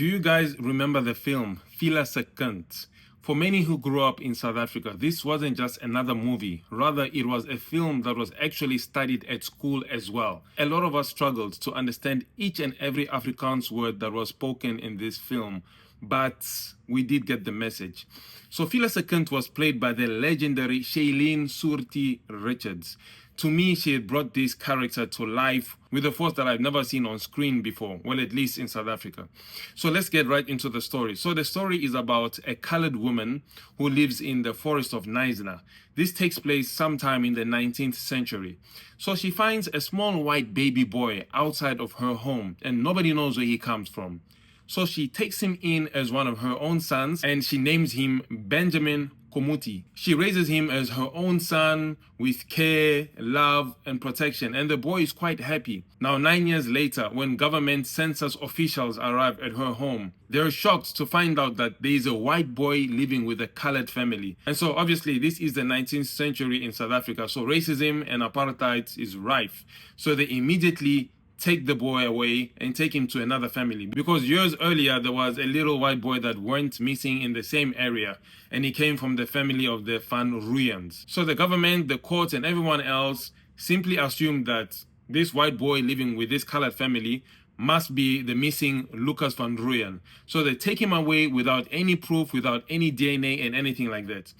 Do you guys remember the film Fiela Komoetie? For many who grew up in South Africa, this wasn't just another movie. Rather, it was a film that was actually studied at school as well. A lot of us struggled to understand each and every Afrikaans word that was spoken in this film, but we did get the message. So Fiela Komoetie was played by the legendary Shaleen Surtie-Richards. To me, she had brought this character to life with a force that I've never seen on screen before, well, at least in South Africa. So let's get right into the story. So the story is about a colored woman who lives in the forest of Knysna. This takes place sometime in the 19th century. So she finds a small white baby boy outside of her home, and nobody knows where he comes from. So she takes him in as one of her own sons, and she names him Benjamin Komoetie. She raises him as her own son with care, love, and protection, and the boy is quite happy. Now, 9 years later, when government census officials arrive at her home, they're shocked to find out that there is a white boy living with a colored family. And so obviously this is the 19th century in South Africa, so racism and apartheid is rife. So they immediately take the boy away and take him to another family, because years earlier there was a little white boy that went missing in the same area, and he came from the family of the Van Rooyens. So the government, the courts, and everyone else simply assumed that this white boy living with this colored family must be the missing Lucas Van Rooyen. So they take him away without any proof, without any DNA and anything like that.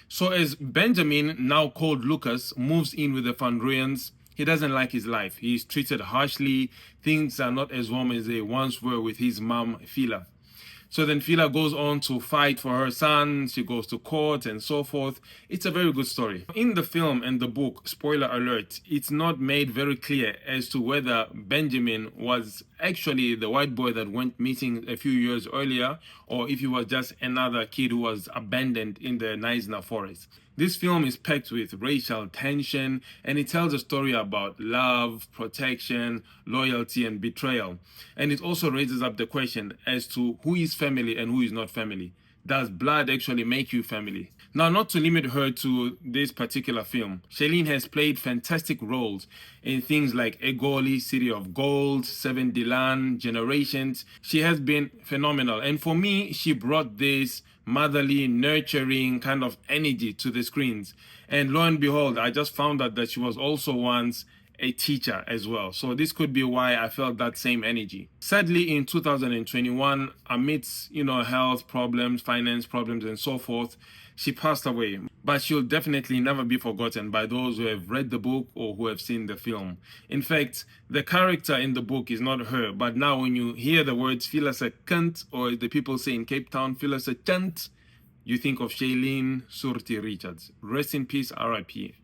So as Benjamin, now called Lucas, moves in with the Van Rooyens, he doesn't like his life. He's treated harshly. Things are not as warm as they once were with his mom, Fiela. So then Fiela goes on to fight for her son. She goes to court and so forth. It's a very good story. In the film and the book, spoiler alert, it's not made very clear as to whether Benjamin was actually the white boy that went missing a few years earlier, or if he was just another kid who was abandoned in the Knysna forest. This film is packed with racial tension, and it tells a story about love, protection, loyalty, and betrayal. And it also raises up the question as to who is family and who is not family. Does blood actually make you family? Now, not to limit her to this particular film, Shaleen has played fantastic roles in things like Egoli, City of Gold, Seven Dilan, Generations. She has been phenomenal. And for me, she brought this motherly, nurturing kind of energy to the screens. And lo and behold, I just found out that she was also once a teacher as well. So this could be why I felt that same energy. Sadly, in 2021, amidst, health problems, finance problems, and so forth, she passed away. But she'll definitely never be forgotten by those who have read the book or who have seen the film. In fact, the character in the book is not her, but now when you hear the words Fiela Komoetie, or the people say in Cape Town, Fiela Komoetie, you think of Shaleen Surtie-Richards. Rest in peace, RIP.